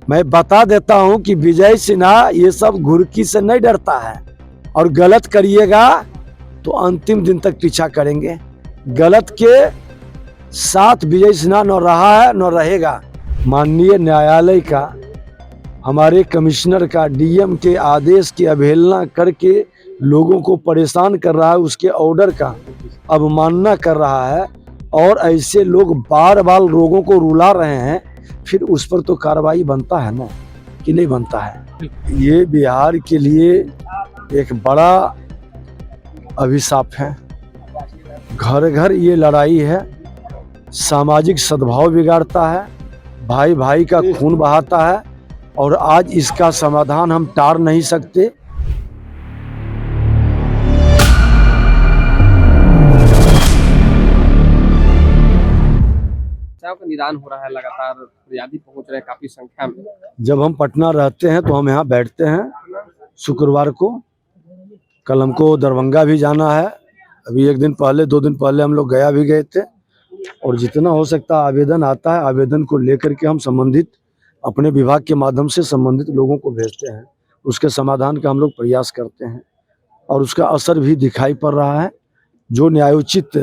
मैं बता देता हूं कि विजय सिन्हा ये सब घुर्की से नहीं डरता है और गलत करिएगा तो अंतिम दिन तक पीछा करेंगे। गलत के साथ विजय सिन्हा न रहा है न रहेगा। माननीय न्यायालय का, हमारे कमिश्नर का, डीएम के आदेश की अवहेलना करके लोगों को परेशान कर रहा है, उसके ऑर्डर का अवमानना कर रहा है और ऐसे लोग बार बार लोगों को रुला रहे हैं, फिर उस पर तो कार्रवाई बनता है ना, कि नहीं बनता है। ये बिहार के लिए एक बड़ा अभिशाप है। घर घर ये लड़ाई है, सामाजिक सद्भाव बिगाड़ता है, भाई भाई का खून बहाता है और आज इसका समाधान हम टार नहीं सकते। का निदान हो रहा है, लगातार फरियादी पहुंच रहे हैं काफी संख्या में। जब हम पटना रहते हैं तो हम यहाँ बैठते हैं शुक्रवार को। कल हमको दरभंगा भी जाना है, अभी एक दिन पहले 2 दिन पहले हम लोग गया भी गए थे। और जितना हो सकता है आवेदन आता है, आवेदन को लेकर के हम संबंधित अपने विभाग के माध्यम से संबंधित लोगों को भेजते हैं, उसके समाधान का हम लोग प्रयास करते हैं और उसका असर भी दिखाई पड़ रहा है। जो न्यायोचित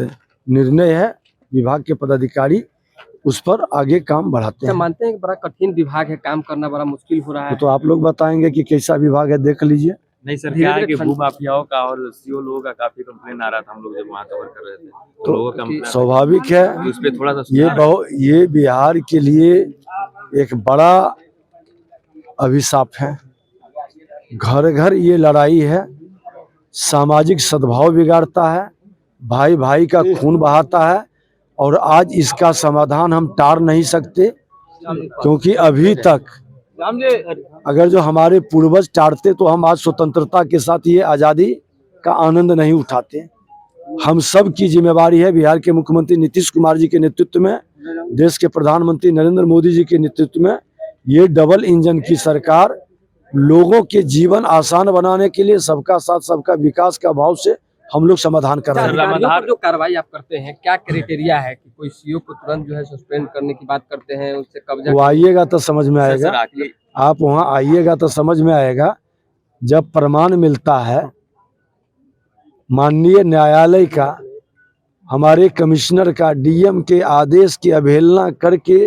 निर्णय है विभाग के पदाधिकारी उस पर आगे काम बढ़ाते हैं। मानते हैं कि बड़ा कठिन विभाग है, काम करना बड़ा मुश्किल हो रहा है। तो आप लोग बताएंगे कि कैसा विभाग है, देख लीजिए। नहीं सर, क्या है कि भू माफियाओं का और सीओ लोगों का काफी कंप्लेन आ रहा था, हम लोग जब वहाँ कवर कर रहे थे तो लोगों का स्वाभाविक है, उस पर थोड़ा सा ये बिहार के लिए एक बड़ा अभिशाप है। घर घर ये लड़ाई है, सामाजिक सद्भाव बिगाड़ता है, भाई भाई का खून बहाता है और आज इसका समाधान हम टार नहीं सकते, क्योंकि अभी तक अगर जो हमारे पूर्वज टारते तो हम आज स्वतंत्रता के साथ ये आज़ादी का आनंद नहीं उठाते। हम सब की जिम्मेवारी है, बिहार के मुख्यमंत्री नीतीश कुमार जी के नेतृत्व में, देश के प्रधानमंत्री नरेंद्र मोदी जी के नेतृत्व में ये डबल इंजन की सरकार लोगों के जीवन आसान बनाने के लिए सबका साथ सबका विकास का भाव से हम लोग समाधान कर रहे हैं। जो कार्रवाई आप करते हैं, क्या क्राइटेरिया है कि कोई सीओ को तुरंत जो है सस्पेंड करने की बात करते हैं, उससे कब्जा? वो आइएगा तो समझ में आएगा, आप वहाँ आइएगा तो समझ में आएगा। जब प्रमाण मिलता है, माननीय न्यायालय का, हमारे कमिश्नर का, डीएम के आदेश की अवहेलना करके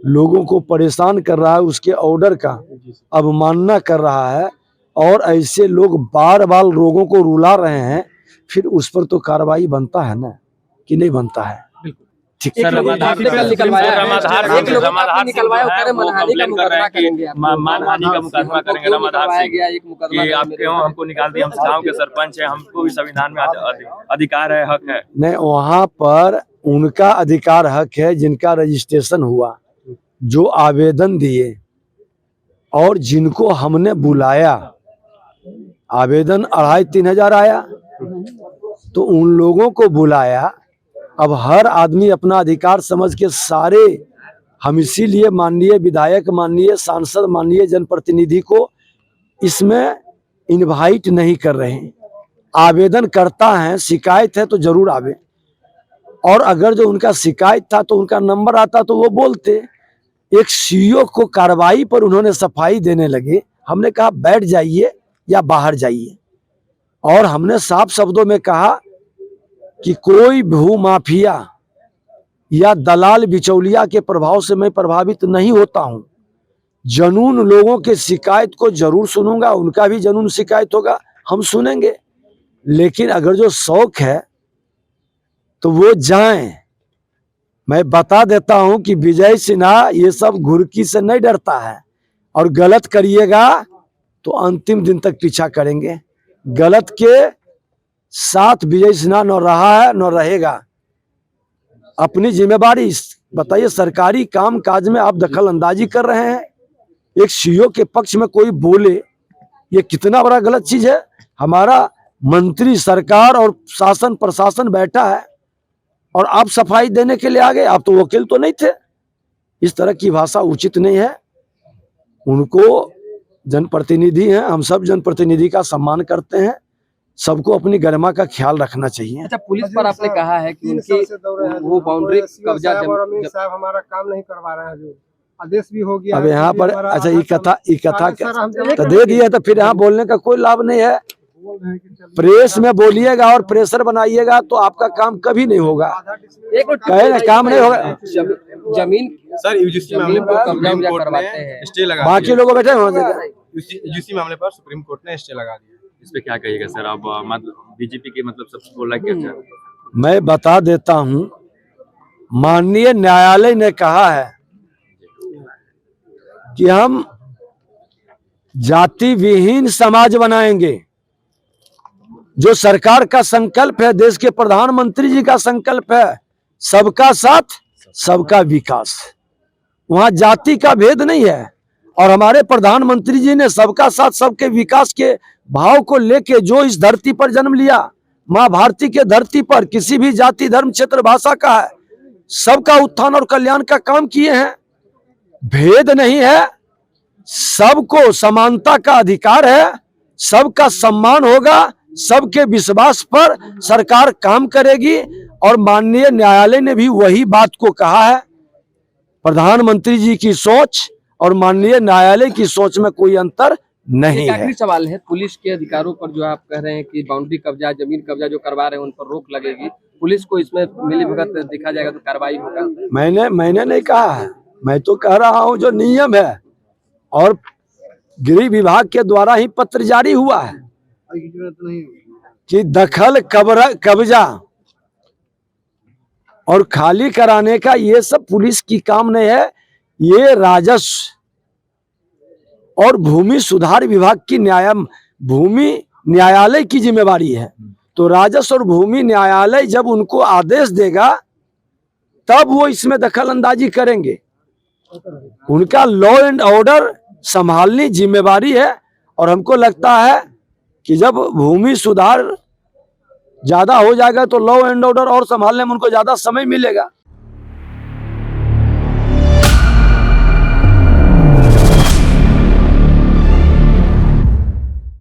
लोगों को परेशान कर रहा है, उसके ऑर्डर का अवमानना कर रहा है और ऐसे लोग बार बार लोगों को रुला रहे हैं, फिर उस पर तो कार्रवाई बनता है ना, कि नहीं बनता है। ठीक सर, मानहानि का मुकदमा करेंगे रमाधार से कि आप क्यों हमको निकाल दिए, हम गाँव के सरपंच हैं, हमको भी संविधान में अधिकार है, हक है। नहीं, वहाँ पर उनका अधिकार हक है जिनका रजिस्ट्रेशन हुआ, जो आवेदन दिए और जिनको हमने बुलाया। आवेदन 2500-3000 हजार आया तो उन लोगों को बुलाया। अब हर आदमी अपना अधिकार समझ के सारे, हम इसीलिए माननीय विधायक, माननीय सांसद, माननीय जनप्रतिनिधि को इसमें इनवाइट नहीं कर रहे हैं। आवेदन करता है, शिकायत है तो जरूर आवे, और अगर जो उनका शिकायत था तो उनका नंबर आता तो वो बोलते। एक सीईओ को कार्रवाई पर उन्होंने सफाई देने लगे। हमने कहा बैठ जाइए या बाहर जाइए, और हमने साफ शब्दों में कहा कि कोई भू माफिया या दलाल बिचौलिया के प्रभाव से मैं प्रभावित नहीं होता हूं। जनून लोगों के शिकायत को जरूर सुनूंगा, उनका भी जनून शिकायत होगा, हम सुनेंगे, लेकिन अगर जो शौक है तो वो जाएं। मैं बता देता हूं कि विजय सिन्हा ये सब घुर्की से नहीं डरता है और गलत करिएगा तो अंतिम दिन तक पीछा करेंगे। गलत के साथ विजय सिन्हा न रहा है न रहेगा। अपनी जिम्मेवारी बताइए, सरकारी काम काज में आप दखल अंदाजी कर रहे हैं। एक सीईओ के पक्ष में कोई बोले, ये कितना बड़ा गलत चीज है। हमारा मंत्री, सरकार और शासन प्रशासन बैठा है और आप सफाई देने के लिए आ गए। आप तो वकील तो नहीं थे। इस तरह की भाषा उचित नहीं है। उनको जनप्रतिनिधि हैं, हम सब जनप्रतिनिधि का सम्मान करते हैं, सबको अपनी गरिमा का ख्याल रखना चाहिए। अच्छा, पुलिस पर आपने कहा है कि उनकी वो बाउंड्री कब्जा साहब हमारा काम नहीं करवा रहे हैं, जो आदेश भी हो गया। अब यहाँ पर अच्छा ये कथा सर, हम जब- तो दे दिया, तो फिर यहाँ बोलने का कोई लाभ नहीं है। प्रेस में बोलिएगा और प्रेशर बनाइएगा तो आपका काम कभी नहीं होगा। एक मिनट, कहे ना काम नहीं होगा। जमीन सर यूजीसी मामले जमीन को पर कब्जा सुप्रीम उब्जा कोर्ट करवाते ने हैं। स्टे लगा बाकी दिया। लोग बैठे हैं यूजीसी मामले पर सुप्रीम कोर्ट ने स्टे लगा दिया। इस पे क्या कहिएगा सर? अब मतलब बीजेपी के मतलब सब बोला कि अच्छा मैं बता देता हूँ, माननीय न्यायालय ने कहा है कि हम जाति विहीन समाज बनाएंगे। जो सरकार का संकल्प है, देश के प्रधानमंत्री जी का संकल्प है, सबका साथ सबका विकास। वहां जाति का भेद नहीं है। और हमारे प्रधानमंत्री जी ने सबका साथ सबके विकास के भाव को लेके जो इस धरती पर जन्म लिया, मां भारती के धरती पर किसी भी जाति धर्म क्षेत्र भाषा का है, सबका उत्थान और कल्याण का काम किए हैं। भेद नहीं है, सबको समानता का अधिकार है, सबका सम्मान होगा, सबके विश्वास पर सरकार काम करेगी। और माननीय न्यायालय ने भी वही बात को कहा है। प्रधानमंत्री जी की सोच और माननीय न्यायालय की सोच में कोई अंतर नहीं एक है। आखिरी सवाल है, पुलिस के अधिकारों पर जो आप कह रहे हैं कि बाउंड्री कब्जा, जमीन कब्जा जो करवा रहे हैं उन पर रोक लगेगी, पुलिस को इसमें मिलीभगत देखा जाएगा तो कार्रवाई होगा। मैंने नहीं कहा है, मैं तो कह रहा हूं जो नियम है और गृह विभाग के द्वारा ही पत्र जारी हुआ है कि दखल कब्जा और खाली कराने का ये सब पुलिस की काम नहीं है। ये राजस्व और भूमि सुधार विभाग की भूमि न्यायालय की जिम्मेवारी है। तो राजस्व और भूमि न्यायालय जब उनको आदेश देगा तब वो इसमें दखल अंदाजी करेंगे। उनका लॉ एंड ऑर्डर संभालनी जिम्मेवारी है। और हमको लगता है कि जब भूमि सुधार ज्यादा हो जाएगा तो लॉ एंड ऑर्डर और संभालने में उनको ज्यादा समय मिलेगा।